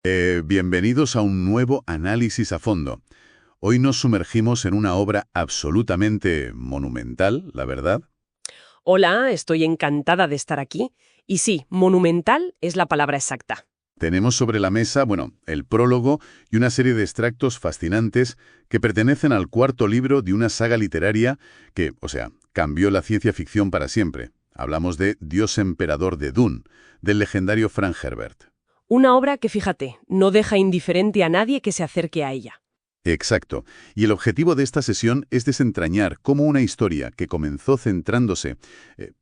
Bienvenidos a un nuevo análisis a fondo. Hoy nos sumergimos en una obra absolutamente monumental, la verdad. Hola, estoy encantada de estar aquí. Y sí, monumental es la palabra exacta. Tenemos sobre la mesa, el prólogo y una serie de extractos fascinantes que pertenecen al cuarto libro de una saga literaria que, cambió la ciencia ficción para siempre. Hablamos de Dios Emperador de Dune, del legendario Frank Herbert. Una obra que, fíjate, no deja indiferente a nadie que se acerque a ella. Exacto. Y el objetivo de esta sesión es desentrañar cómo una historia que comenzó centrándose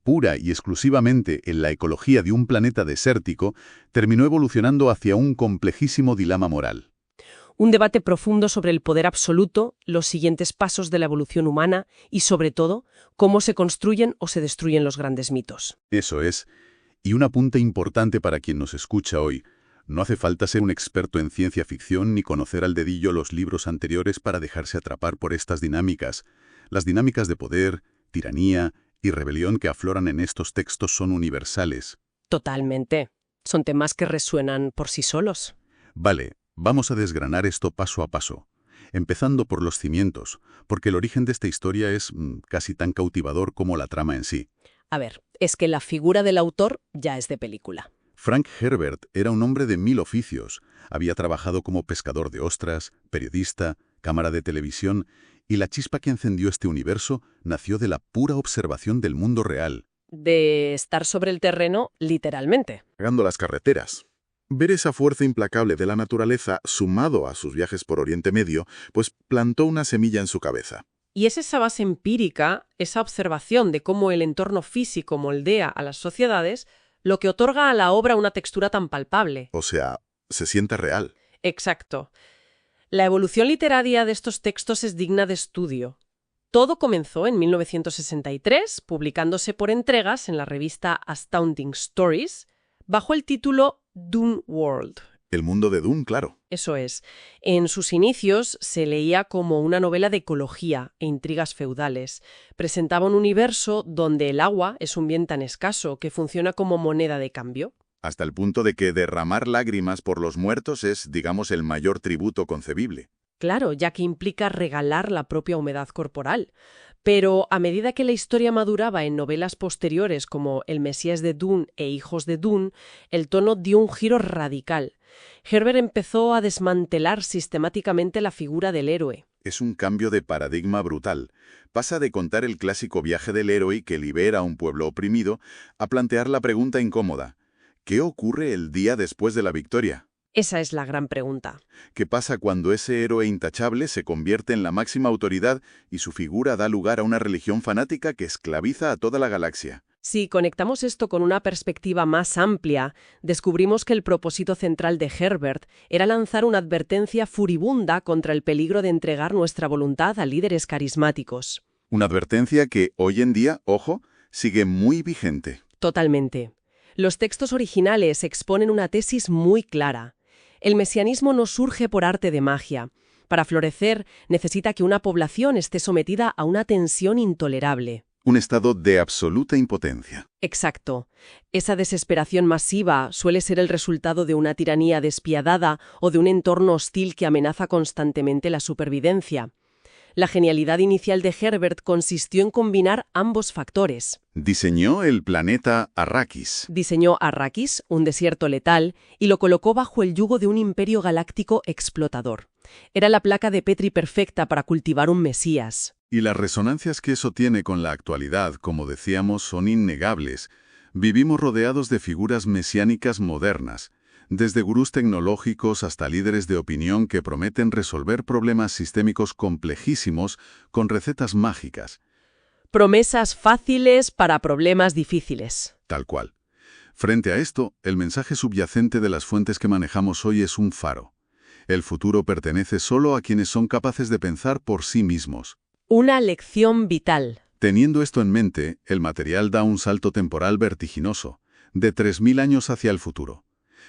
pura y exclusivamente en la ecología de un planeta desértico, terminó evolucionando hacia un complejísimo dilema moral. Un debate profundo sobre el poder absoluto, los siguientes pasos de la evolución humana y, sobre todo, cómo se construyen o se destruyen los grandes mitos. Eso es. Y un apunte importante para quien nos escucha hoy. No hace falta ser un experto en ciencia ficción ni conocer al dedillo los libros anteriores para dejarse atrapar por estas dinámicas. Las dinámicas de poder, tiranía y rebelión que afloran en estos textos son universales. Totalmente. Son temas que resuenan por sí solos. Vale, vamos a desgranar esto paso a paso. Empezando por los cimientos, porque el origen de esta historia es casi tan cautivador como la trama en sí. A ver, es que la figura del autor ya es de película. Frank Herbert era un hombre de 1000 oficios. Había trabajado como pescador de ostras, periodista, cámara de televisión, y la chispa que encendió este universo nació de la pura observación del mundo real. De estar sobre el terreno, literalmente. Pagando las carreteras. Ver esa fuerza implacable de la naturaleza, sumado a sus viajes por Oriente Medio, pues plantó una semilla en su cabeza. Y es esa base empírica, esa observación de cómo el entorno físico moldea a las sociedades, lo que otorga a la obra una textura tan palpable. O sea, se siente real. Exacto. La evolución literaria de estos textos es digna de estudio. Todo comenzó en 1963, publicándose por entregas en la revista Astounding Stories, bajo el título Dune World. El mundo de Dune, claro. Eso es. En sus inicios se leía como una novela de ecología e intrigas feudales. Presentaba un universo donde el agua es un bien tan escaso que funciona como moneda de cambio. Hasta el punto de que derramar lágrimas por los muertos es, digamos, el mayor tributo concebible. Claro, ya que implica regalar la propia humedad corporal. Pero a medida que la historia maduraba en novelas posteriores como El Mesías de Dune e Hijos de Dune, el tono dio un giro radical. Herbert empezó a desmantelar sistemáticamente la figura del héroe. Es un cambio de paradigma brutal. Pasa de contar el clásico viaje del héroe que libera a un pueblo oprimido a plantear la pregunta incómoda: ¿qué ocurre el día después de la victoria? Esa es la gran pregunta. ¿Qué pasa cuando ese héroe intachable se convierte en la máxima autoridad y su figura da lugar a una religión fanática que esclaviza a toda la galaxia? Si conectamos esto con una perspectiva más amplia, descubrimos que el propósito central de Herbert era lanzar una advertencia furibunda contra el peligro de entregar nuestra voluntad a líderes carismáticos. Una advertencia que, hoy en día, ojo, sigue muy vigente. Totalmente. Los textos originales exponen una tesis muy clara. El mesianismo no surge por arte de magia. Para florecer, necesita que una población esté sometida a una tensión intolerable. Un estado de absoluta impotencia. Exacto. Esa desesperación masiva suele ser el resultado de una tiranía despiadada o de un entorno hostil que amenaza constantemente la supervivencia. La genialidad inicial de Herbert consistió en combinar ambos factores. Diseñó el planeta Arrakis. Diseñó Arrakis, un desierto letal, y lo colocó bajo el yugo de un imperio galáctico explotador. Era la placa de Petri perfecta para cultivar un mesías. Y las resonancias que eso tiene con la actualidad, como decíamos, son innegables. Vivimos rodeados de figuras mesiánicas modernas, desde gurús tecnológicos hasta líderes de opinión que prometen resolver problemas sistémicos complejísimos con recetas mágicas. Promesas fáciles para problemas difíciles. Tal cual. Frente a esto, el mensaje subyacente de las fuentes que manejamos hoy es un faro. El futuro pertenece solo a quienes son capaces de pensar por sí mismos. Una lección vital. Teniendo esto en mente, el material da un salto temporal vertiginoso, de 3000 años hacia el futuro.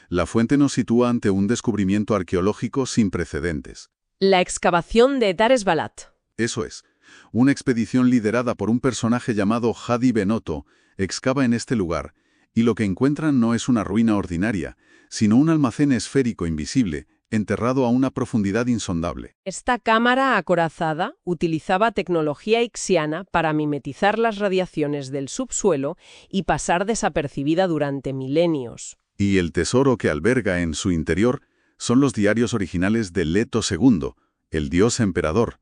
La fuente nos sitúa ante un descubrimiento arqueológico sin precedentes. La excavación de Dar es Balat. Eso es. Una expedición liderada por un personaje llamado Hadi Benotto excava en este lugar, Y lo que encuentran no es una ruina ordinaria, sino un almacén esférico invisible, enterrado a una profundidad insondable. Esta cámara acorazada utilizaba tecnología ixiana para mimetizar las radiaciones del subsuelo y pasar desapercibida durante milenios. Y el tesoro que alberga en su interior son los diarios originales de Leto II, el dios emperador.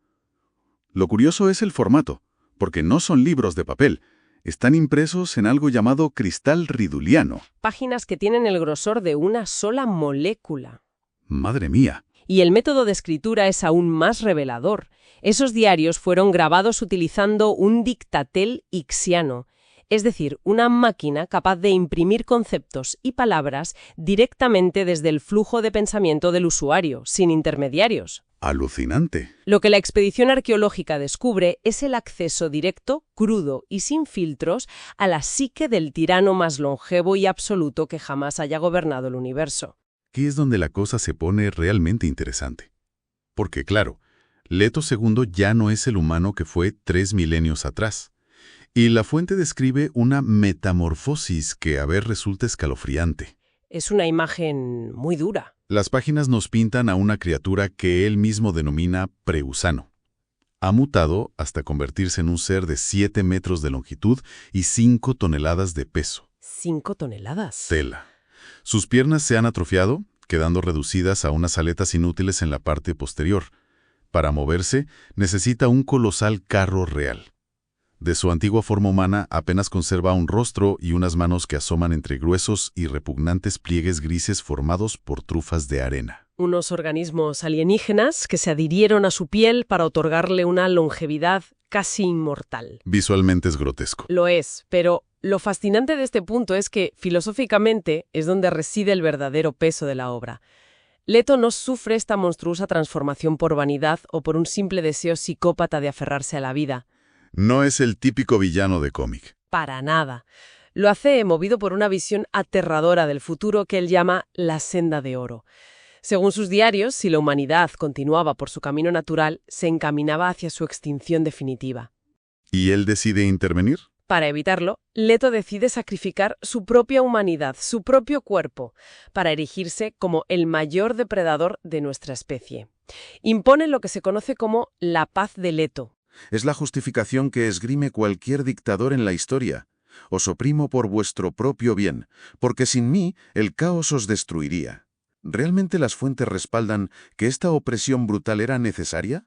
Lo curioso es el formato, porque no son libros de papel, están impresos en algo llamado cristal riduliano. Páginas que tienen el grosor de una sola molécula. ¡Madre mía! Y el método de escritura es aún más revelador. Esos diarios fueron grabados utilizando un dictatel ixiano, es decir, una máquina capaz de imprimir conceptos y palabras directamente desde el flujo de pensamiento del usuario, sin intermediarios. ¡Alucinante! Lo que la expedición arqueológica descubre es el acceso directo, crudo y sin filtros a la psique del tirano más longevo y absoluto que jamás haya gobernado el universo. Aquí es donde la cosa se pone realmente interesante. Porque, claro, Leto II ya no es el humano que fue 3 milenios atrás. Y la fuente describe una metamorfosis que a ver resulta escalofriante. Es una imagen muy dura. Las páginas nos pintan a una criatura que él mismo denomina prehusano. Ha mutado hasta convertirse en un ser de 7 metros de longitud y 5 toneladas de peso. ¿5 toneladas? Tela. Sus piernas se han atrofiado, quedando reducidas a unas aletas inútiles en la parte posterior. Para moverse, necesita un colosal carro real. De su antigua forma humana apenas conserva un rostro y unas manos que asoman entre gruesos y repugnantes pliegues grises formados por trufas de arena. Unos organismos alienígenas que se adhirieron a su piel para otorgarle una longevidad casi inmortal. Visualmente es grotesco. Lo es, pero lo fascinante de este punto es que, filosóficamente, es donde reside el verdadero peso de la obra. Leto no sufre esta monstruosa transformación por vanidad o por un simple deseo psicópata de aferrarse a la vida. No es el típico villano de cómic. Para nada. Lo hace movido por una visión aterradora del futuro que él llama la senda de oro. Según sus diarios, si la humanidad continuaba por su camino natural, se encaminaba hacia su extinción definitiva. ¿Y él decide intervenir? Para evitarlo, Leto decide sacrificar su propia humanidad, su propio cuerpo, para erigirse como el mayor depredador de nuestra especie. Impone lo que se conoce como la paz de Leto. Es la justificación que esgrime cualquier dictador en la historia. Os oprimo por vuestro propio bien, porque sin mí el caos os destruiría. ¿Realmente las fuentes respaldan que esta opresión brutal era necesaria?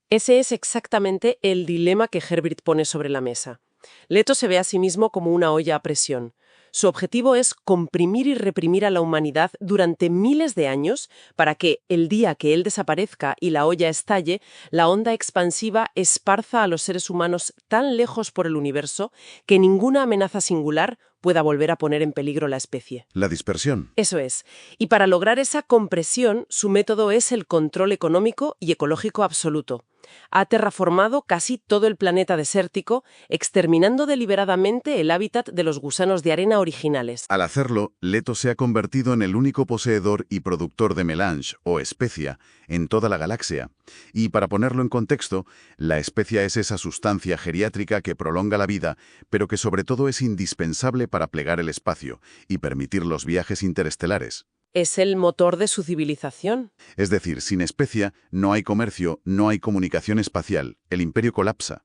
Ese es exactamente el dilema que Herbert pone sobre la mesa. Leto se ve a sí mismo como una olla a presión. Su objetivo es comprimir y reprimir a la humanidad durante miles de años para que, el día que él desaparezca y la olla estalle, la onda expansiva esparza a los seres humanos tan lejos por el universo que ninguna amenaza singular pueda volver a poner en peligro la especie. La dispersión. Eso es. Y para lograr esa compresión, su método es el control económico y ecológico absoluto. Ha terraformado casi todo el planeta desértico, exterminando deliberadamente el hábitat de los gusanos de arena originales. Al hacerlo, Leto se ha convertido en el único poseedor y productor de melange, o especia, en toda la galaxia. Y para ponerlo en contexto, la especia es esa sustancia geriátrica que prolonga la vida, pero que sobre todo es indispensable para plegar el espacio y permitir los viajes interestelares. Es el motor de su civilización. Es decir, sin especia no hay comercio, no hay comunicación espacial, el imperio colapsa.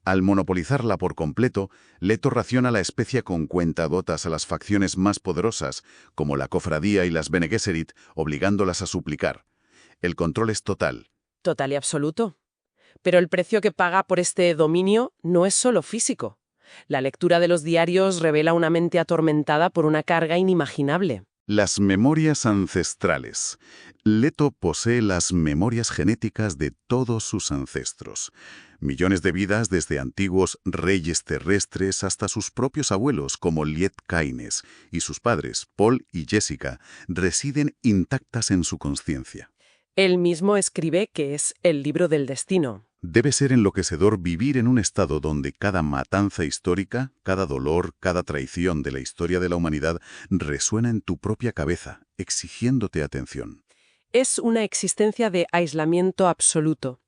Al monopolizarla por completo, Leto raciona la especia con cuentagotas a las facciones más poderosas, como la Cofradía y las Bene Gesserit, obligándolas a suplicar. El control es total. Total y absoluto. Pero el precio que paga por este dominio no es solo físico. La lectura de los diarios revela una mente atormentada por una carga inimaginable. Las memorias ancestrales. Leto posee las memorias genéticas de todos sus ancestros. Millones de vidas desde antiguos reyes terrestres hasta sus propios abuelos como Liet Kynes y sus padres, Paul y Jessica, residen intactas en su conciencia. Él mismo escribe que es el libro del destino. Debe ser enloquecedor vivir en un estado donde cada matanza histórica, cada dolor, cada traición de la historia de la humanidad resuena en tu propia cabeza, exigiéndote atención. Es una existencia de aislamiento absoluto.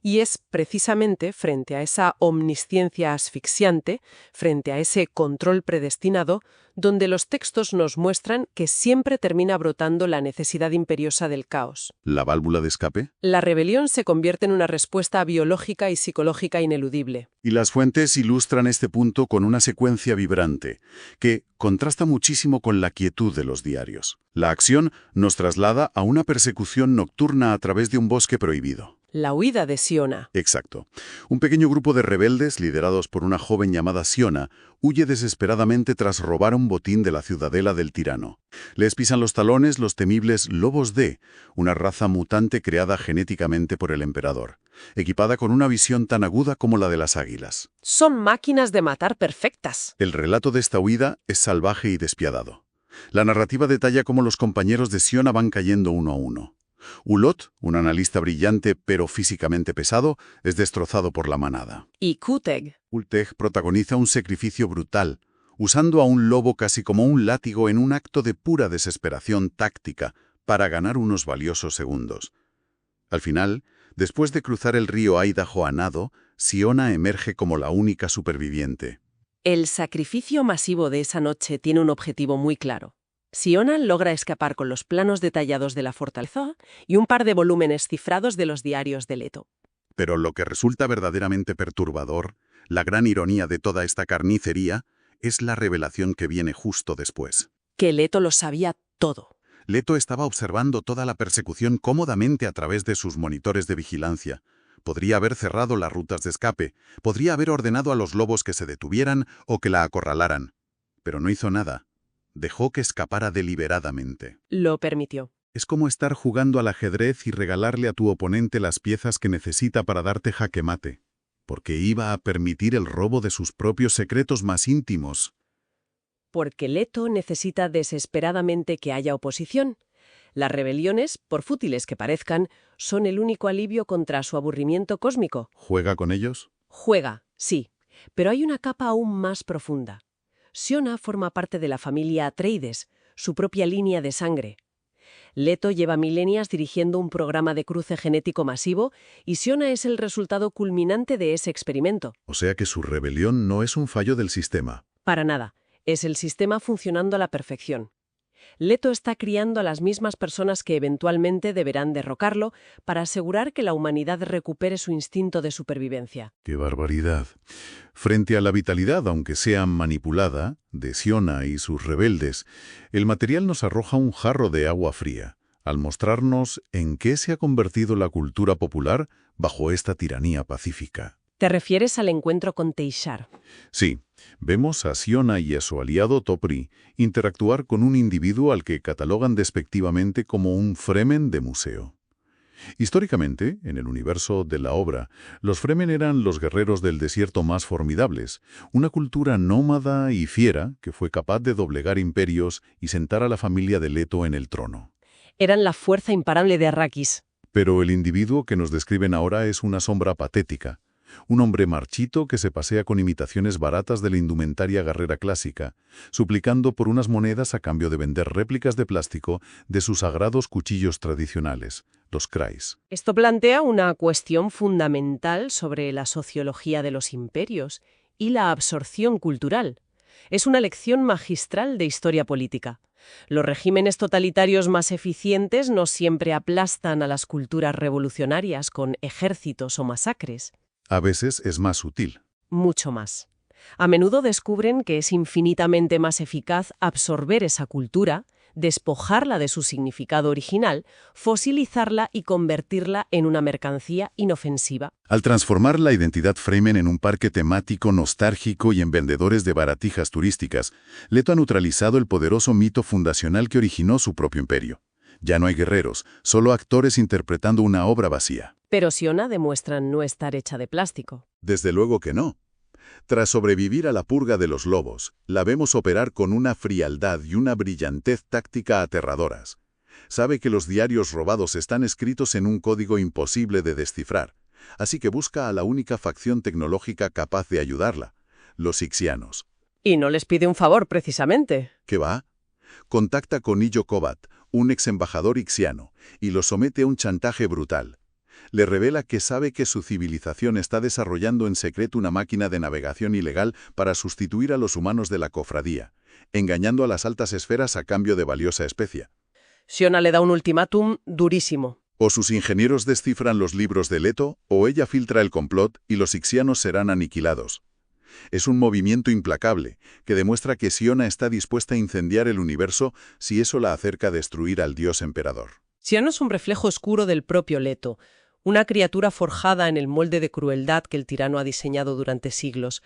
Y es precisamente frente a esa omnisciencia asfixiante, frente a ese control predestinado, donde los textos nos muestran que siempre termina brotando la necesidad imperiosa del caos. ¿La válvula de escape? La rebelión se convierte en una respuesta biológica y psicológica ineludible. Y las fuentes ilustran este punto con una secuencia vibrante, que contrasta muchísimo con la quietud de los diarios. La acción nos traslada a una persecución nocturna a través de un bosque prohibido. La huida de Siona. Exacto. Un pequeño grupo de rebeldes, liderados por una joven llamada Siona, huye desesperadamente tras robar un botín de la ciudadela del tirano. Les pisan los talones los temibles lobos de, una raza mutante creada genéticamente por el emperador, equipada con una visión tan aguda como la de las águilas. Son máquinas de matar perfectas. El relato de esta huida es salvaje y despiadado. La narrativa detalla cómo los compañeros de Siona van cayendo uno a uno. Ulot, un analista brillante pero físicamente pesado, es destrozado por la manada. Y Kuteg. Ulteg protagoniza un sacrificio brutal, usando a un lobo casi como un látigo en un acto de pura desesperación táctica para ganar unos valiosos segundos. Al final, después de cruzar el río Idaho a nado, Siona emerge como la única superviviente. El sacrificio masivo de esa noche tiene un objetivo muy claro. Siona logra escapar con los planos detallados de la fortaleza y un par de volúmenes cifrados de los diarios de Leto. Pero lo que resulta verdaderamente perturbador, la gran ironía de toda esta carnicería, es la revelación que viene justo después. Que Leto lo sabía todo. Leto estaba observando toda la persecución cómodamente a través de sus monitores de vigilancia. Podría haber cerrado las rutas de escape, podría haber ordenado a los lobos que se detuvieran o que la acorralaran. Pero no hizo nada. Dejó que escapara deliberadamente. Lo permitió. Es como estar jugando al ajedrez y regalarle a tu oponente las piezas que necesita para darte jaque mate, porque iba a permitir el robo de sus propios secretos más íntimos. Porque Leto necesita desesperadamente que haya oposición. Las rebeliones, por fútiles que parezcan, son el único alivio contra su aburrimiento cósmico. ¿Juega con ellos? Juega, sí, pero hay una capa aún más profunda. Siona forma parte de la familia Atreides, su propia línea de sangre. Leto lleva milenias dirigiendo un programa de cruce genético masivo y Siona es el resultado culminante de ese experimento. O sea que su rebelión no es un fallo del sistema. Para nada, es el sistema funcionando a la perfección. Leto está criando a las mismas personas que eventualmente deberán derrocarlo para asegurar que la humanidad recupere su instinto de supervivencia. ¡Qué barbaridad! Frente a la vitalidad, aunque sea manipulada, de Siona y sus rebeldes, el material nos arroja un jarro de agua fría, al mostrarnos en qué se ha convertido la cultura popular bajo esta tiranía pacífica. ¿Te refieres al encuentro con Teishar? Sí, vemos a Siona y a su aliado Topri interactuar con un individuo al que catalogan despectivamente como un Fremen de museo. Históricamente, en el universo de la obra, los Fremen eran los guerreros del desierto más formidables, una cultura nómada y fiera que fue capaz de doblegar imperios y sentar a la familia de Leto en el trono. Eran la fuerza imparable de Arrakis. Pero el individuo que nos describen ahora es una sombra patética. Un hombre marchito que se pasea con imitaciones baratas de la indumentaria guerrera clásica, suplicando por unas monedas a cambio de vender réplicas de plástico de sus sagrados cuchillos tradicionales, los Krais. Esto plantea una cuestión fundamental sobre la sociología de los imperios y la absorción cultural. Es una lección magistral de historia política. Los regímenes totalitarios más eficientes no siempre aplastan a las culturas revolucionarias con ejércitos o masacres. A veces es más sutil. Mucho más. A menudo descubren que es infinitamente más eficaz absorber esa cultura, despojarla de su significado original, fosilizarla y convertirla en una mercancía inofensiva. Al transformar la identidad Fremen en un parque temático nostálgico y en vendedores de baratijas turísticas, Leto ha neutralizado el poderoso mito fundacional que originó su propio imperio. Ya no hay guerreros, solo actores interpretando una obra vacía. Pero Siona demuestra no estar hecha de plástico. Desde luego que no. Tras sobrevivir a la purga de los lobos, la vemos operar con una frialdad y una brillantez táctica aterradoras. Sabe que los diarios robados están escritos en un código imposible de descifrar, así que busca a la única facción tecnológica capaz de ayudarla, los Ixianos. Y no les pide un favor, precisamente. ¿Qué va? Contacta con Illo Kobat, un ex embajador ixiano, y lo somete a un chantaje brutal. Le revela que sabe que su civilización está desarrollando en secreto una máquina de navegación ilegal para sustituir a los humanos de la cofradía, engañando a las altas esferas a cambio de valiosa especia. Siona le da un ultimátum durísimo. O sus ingenieros descifran los libros de Leto, o ella filtra el complot y los ixianos serán aniquilados. Es un movimiento implacable, que demuestra que Siona está dispuesta a incendiar el universo si eso la acerca a destruir al dios emperador. Siona es un reflejo oscuro del propio Leto, una criatura forjada en el molde de crueldad que el tirano ha diseñado durante siglos.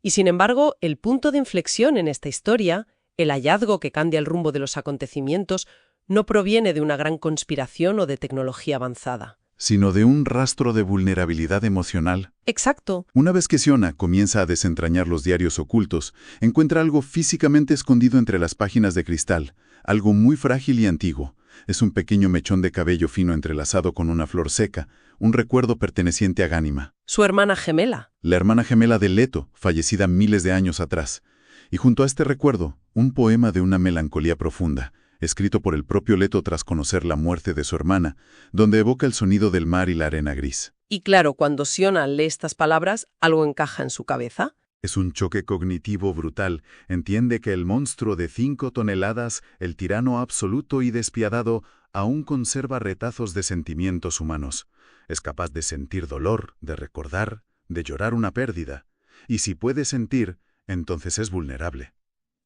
Y sin embargo, el punto de inflexión en esta historia, el hallazgo que cambia el rumbo de los acontecimientos, no proviene de una gran conspiración o de tecnología avanzada. Sino de un rastro de vulnerabilidad emocional. Exacto. Una vez que Siona comienza a desentrañar los diarios ocultos, encuentra algo físicamente escondido entre las páginas de cristal, algo muy frágil y antiguo. Es un pequeño mechón de cabello fino entrelazado con una flor seca, un recuerdo perteneciente a Gánima. Su hermana gemela. La hermana gemela de Leto, fallecida miles de años atrás. Y junto a este recuerdo, un poema de una melancolía profunda, escrito por el propio Leto tras conocer la muerte de su hermana, donde evoca el sonido del mar y la arena gris. Y claro, cuando Siona lee estas palabras, algo encaja en su cabeza. Es un choque cognitivo brutal. Entiende que el monstruo de 5 toneladas, el tirano absoluto y despiadado, aún conserva retazos de sentimientos humanos. Es capaz de sentir dolor, de recordar, de llorar una pérdida. Y si puede sentir, entonces es vulnerable.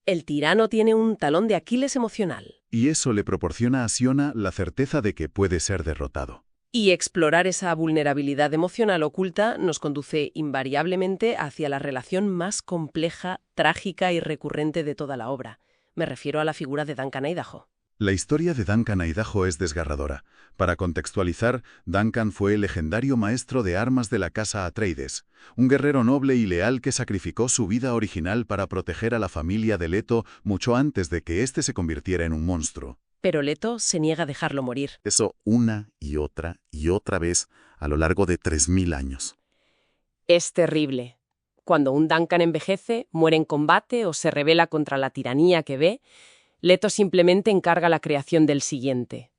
El tirano tiene un talón de Aquiles emocional. Y eso le proporciona a Siona la certeza de que puede ser derrotado. Y explorar esa vulnerabilidad emocional oculta nos conduce invariablemente hacia la relación más compleja, trágica y recurrente de toda la obra. Me refiero a la figura de Duncan Idaho. La historia de Duncan Idaho es desgarradora. Para contextualizar, Duncan fue el legendario maestro de armas de la casa Atreides, un guerrero noble y leal que sacrificó su vida original para proteger a la familia de Leto mucho antes de que éste se convirtiera en un monstruo. Pero Leto se niega a dejarlo morir. Eso una y otra vez a lo largo de 3000 años. Es terrible. Cuando un Duncan envejece, muere en combate o se rebela contra la tiranía que ve, Leto simplemente encarga la creación del siguiente.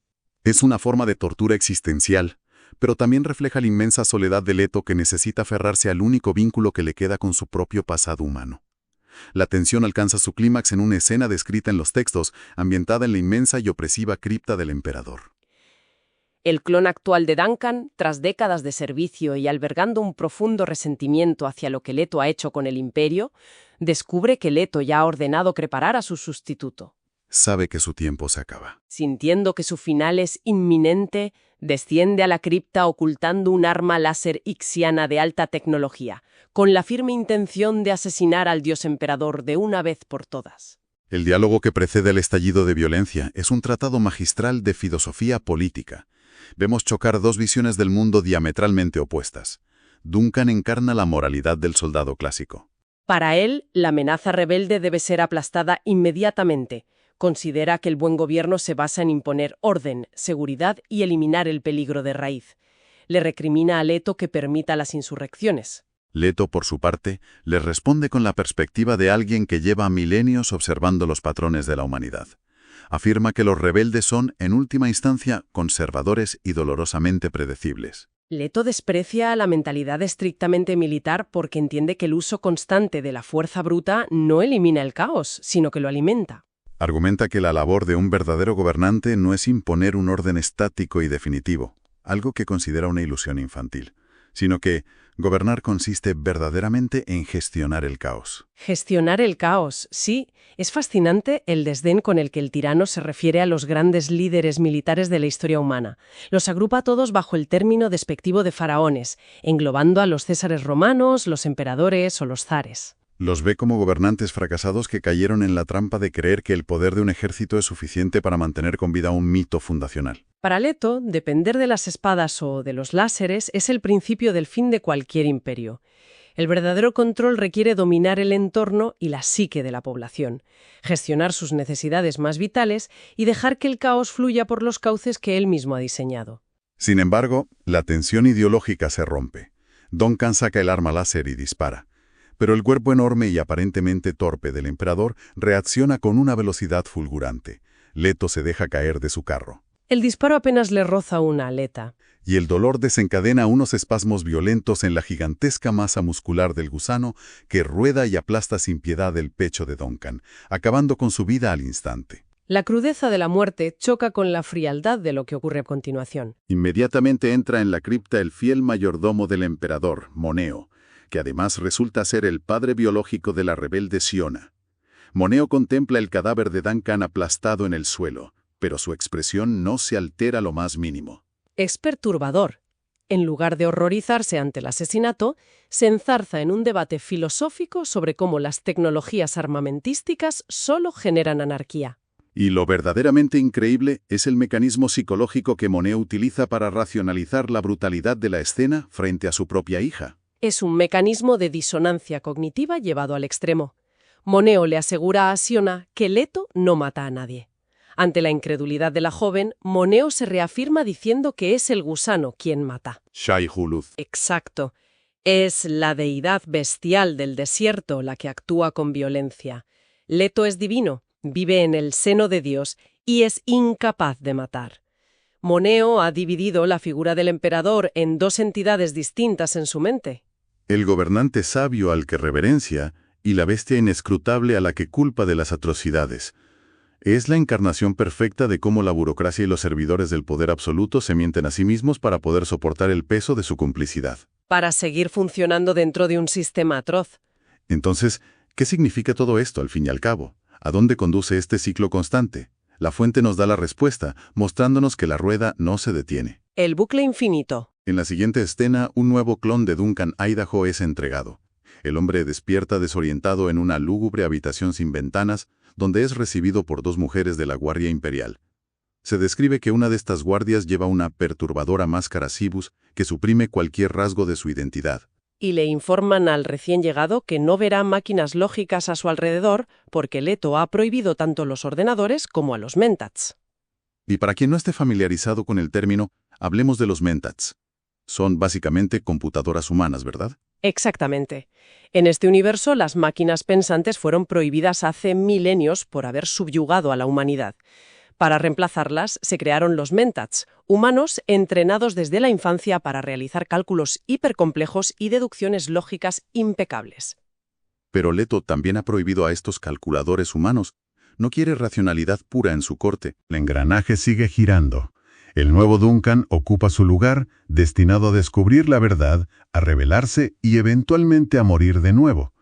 Es una forma de tortura existencial, pero también refleja la inmensa soledad de Leto que necesita aferrarse al único vínculo que le queda con su propio pasado humano. La tensión alcanza su clímax en una escena descrita en los textos, ambientada en la inmensa y opresiva cripta del emperador. El clon actual de Duncan, tras décadas de servicio y albergando un profundo resentimiento hacia lo que Leto ha hecho con el Imperio, descubre que Leto ya ha ordenado preparar a su sustituto. Sabe que su tiempo se acaba. Sintiendo que su final es inminente, desciende a la cripta ocultando un arma láser ixiana de alta tecnología, con la firme intención de asesinar al dios emperador de una vez por todas. El diálogo que precede el estallido de violencia es un tratado magistral de filosofía política. Vemos chocar dos visiones del mundo diametralmente opuestas. Duncan encarna la moralidad del soldado clásico. Para él, la amenaza rebelde debe ser aplastada inmediatamente. Considera que el buen gobierno se basa en imponer orden, seguridad y eliminar el peligro de raíz. Le recrimina a Leto que permita las insurrecciones. Leto, por su parte, le responde con la perspectiva de alguien que lleva milenios observando los patrones de la humanidad. Afirma que los rebeldes son, en última instancia, conservadores y dolorosamente predecibles. Leto desprecia la mentalidad estrictamente militar porque entiende que el uso constante de la fuerza bruta no elimina el caos, sino que lo alimenta. Argumenta que la labor de un verdadero gobernante no es imponer un orden estático y definitivo, algo que considera una ilusión infantil, sino que gobernar consiste verdaderamente en gestionar el caos. Gestionar el caos, sí. Es fascinante el desdén con el que el tirano se refiere a los grandes líderes militares de la historia humana. Los agrupa a todos bajo el término despectivo de faraones, englobando a los césares romanos, los emperadores o los zares. Los ve como gobernantes fracasados que cayeron en la trampa de creer que el poder de un ejército es suficiente para mantener con vida un mito fundacional. Para Leto, depender de las espadas o de los láseres es el principio del fin de cualquier imperio. El verdadero control requiere dominar el entorno y la psique de la población, gestionar sus necesidades más vitales y dejar que el caos fluya por los cauces que él mismo ha diseñado. Sin embargo, la tensión ideológica se rompe. Duncan saca el arma láser y dispara. Pero el cuerpo enorme y aparentemente torpe del emperador reacciona con una velocidad fulgurante. Leto se deja caer de su carro. El disparo apenas le roza una aleta. Y el dolor desencadena unos espasmos violentos en la gigantesca masa muscular del gusano que rueda y aplasta sin piedad el pecho de Duncan, acabando con su vida al instante. La crudeza de la muerte choca con la frialdad de lo que ocurre a continuación. Inmediatamente entra en la cripta el fiel mayordomo del emperador, Moneo, que además resulta ser el padre biológico de la rebelde Siona. Moneo contempla el cadáver de Duncan aplastado en el suelo, pero su expresión no se altera lo más mínimo. Es perturbador. En lugar de horrorizarse ante el asesinato, se enzarza en un debate filosófico sobre cómo las tecnologías armamentísticas solo generan anarquía. Y lo verdaderamente increíble es el mecanismo psicológico que Moneo utiliza para racionalizar la brutalidad de la escena frente a su propia hija. Es un mecanismo de disonancia cognitiva llevado al extremo. Moneo le asegura a Siona que Leto no mata a nadie. Ante la incredulidad de la joven, Moneo se reafirma diciendo que es el gusano quien mata. Shai-Hulud. Exacto. Es la deidad bestial del desierto la que actúa con violencia. Leto es divino, vive en el seno de Dios y es incapaz de matar. Moneo ha dividido la figura del emperador en dos entidades distintas en su mente. El gobernante sabio al que reverencia y la bestia inescrutable a la que culpa de las atrocidades. Es la encarnación perfecta de cómo la burocracia y los servidores del poder absoluto se mienten a sí mismos para poder soportar el peso de su complicidad. Para seguir funcionando dentro de un sistema atroz. Entonces, ¿qué significa todo esto al fin y al cabo? ¿A dónde conduce este ciclo constante? La fuente nos da la respuesta, mostrándonos que la rueda no se detiene. El bucle infinito. En la siguiente escena, un nuevo clon de Duncan Idaho es entregado. El hombre despierta desorientado en una lúgubre habitación sin ventanas, donde es recibido por dos mujeres de la Guardia Imperial. Se describe que una de estas guardias lleva una perturbadora máscara cibus que suprime cualquier rasgo de su identidad. Y le informan al recién llegado que no verá máquinas lógicas a su alrededor porque Leto ha prohibido tanto los ordenadores como a los mentats. Y para quien no esté familiarizado con el término, hablemos de los mentats. Son básicamente computadoras humanas, ¿verdad? Exactamente. En este universo, las máquinas pensantes fueron prohibidas hace milenios por haber subyugado a la humanidad. Para reemplazarlas, se crearon los mentats, humanos entrenados desde la infancia para realizar cálculos hipercomplejos y deducciones lógicas impecables. Pero Leto también ha prohibido a estos calculadores humanos. No quiere racionalidad pura en su corte. El engranaje sigue girando. El nuevo Duncan ocupa su lugar, destinado a descubrir la verdad, a rebelarse y eventualmente a morir de nuevo.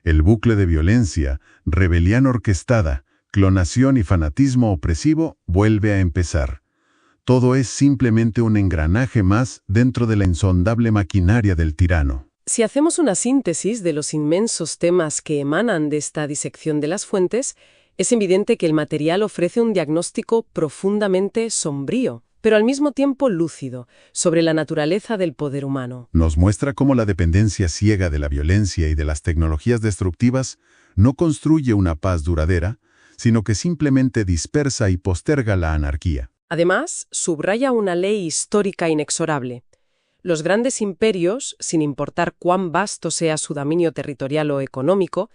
El bucle de violencia, rebelión orquestada, clonación y fanatismo opresivo vuelve a empezar. Todo es simplemente un engranaje más dentro de la insondable maquinaria del tirano. Si hacemos una síntesis de los inmensos temas que emanan de esta disección de las fuentes, es evidente que el material ofrece un diagnóstico profundamente sombrío, pero al mismo tiempo lúcido, sobre la naturaleza del poder humano. Nos muestra cómo la dependencia ciega de la violencia y de las tecnologías destructivas no construye una paz duradera, sino que simplemente dispersa y posterga la anarquía. Además, subraya una ley histórica inexorable. Los grandes imperios, sin importar cuán vasto sea su dominio territorial o económico,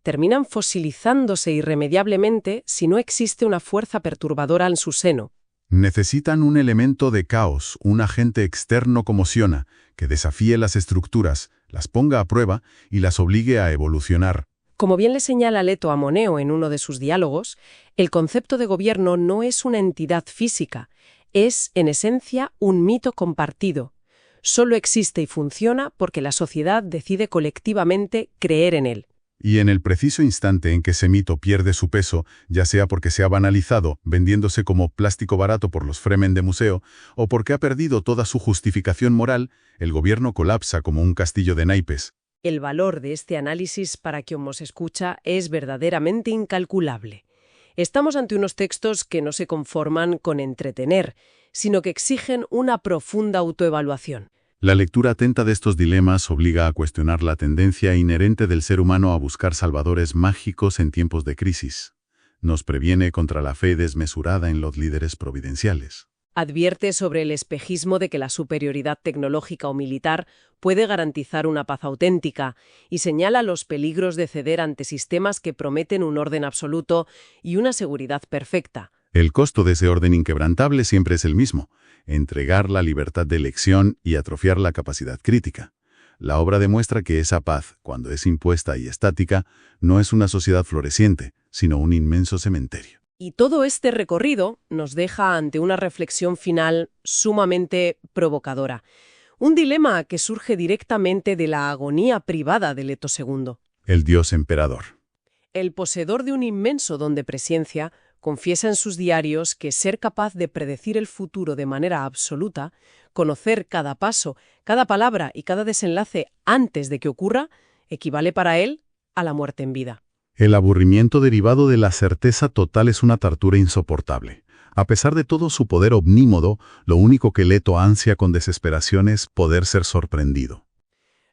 terminan fosilizándose irremediablemente si no existe una fuerza perturbadora en su seno. Necesitan un elemento de caos, un agente externo como Siona, que desafíe las estructuras, las ponga a prueba y las obligue a evolucionar. Como bien le señala Leto a Moneo en uno de sus diálogos, el concepto de gobierno no es una entidad física, es, en esencia, un mito compartido. Solo existe y funciona porque la sociedad decide colectivamente creer en él. Y en el preciso instante en que ese mito pierde su peso, ya sea porque se ha banalizado, vendiéndose como plástico barato por los Fremen de museo, o porque ha perdido toda su justificación moral, el gobierno colapsa como un castillo de naipes. El valor de este análisis para quien nos escucha es verdaderamente incalculable. Estamos ante unos textos que no se conforman con entretener, sino que exigen una profunda autoevaluación. La lectura atenta de estos dilemas obliga a cuestionar la tendencia inherente del ser humano a buscar salvadores mágicos en tiempos de crisis. Nos previene contra la fe desmesurada en los líderes providenciales. Advierte sobre el espejismo de que la superioridad tecnológica o militar puede garantizar una paz auténtica y señala los peligros de ceder ante sistemas que prometen un orden absoluto y una seguridad perfecta, El costo de ese orden inquebrantable siempre es el mismo: entregar la libertad de elección y atrofiar la capacidad crítica. La obra demuestra que esa paz, cuando es impuesta y estática, no es una sociedad floreciente, sino un inmenso cementerio. Y todo este recorrido nos deja ante una reflexión final sumamente provocadora. Un dilema que surge directamente de la agonía privada de Leto II. El dios emperador. El poseedor de un inmenso don de presciencia confiesa en sus diarios que ser capaz de predecir el futuro de manera absoluta, conocer cada paso, cada palabra y cada desenlace antes de que ocurra, equivale para él a la muerte en vida. El aburrimiento derivado de la certeza total es una tortura insoportable. A pesar de todo su poder omnímodo, lo único que Leto ansia con desesperación es poder ser sorprendido.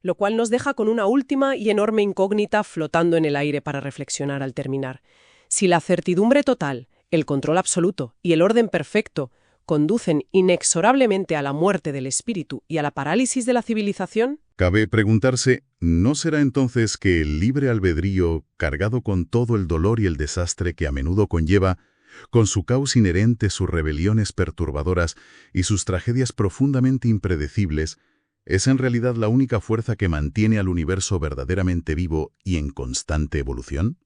Lo cual nos deja con una última y enorme incógnita flotando en el aire para reflexionar al terminar. Si la certidumbre total, el control absoluto y el orden perfecto conducen inexorablemente a la muerte del espíritu y a la parálisis de la civilización, cabe preguntarse, ¿no será entonces que el libre albedrío, cargado con todo el dolor y el desastre que a menudo conlleva, con su caos inherente, sus rebeliones perturbadoras y sus tragedias profundamente impredecibles, es en realidad la única fuerza que mantiene al universo verdaderamente vivo y en constante evolución?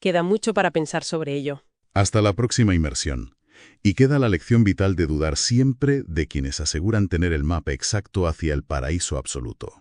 Queda mucho para pensar sobre ello. Hasta la próxima inmersión. Y queda la lección vital de dudar siempre de quienes aseguran tener el mapa exacto hacia el paraíso absoluto.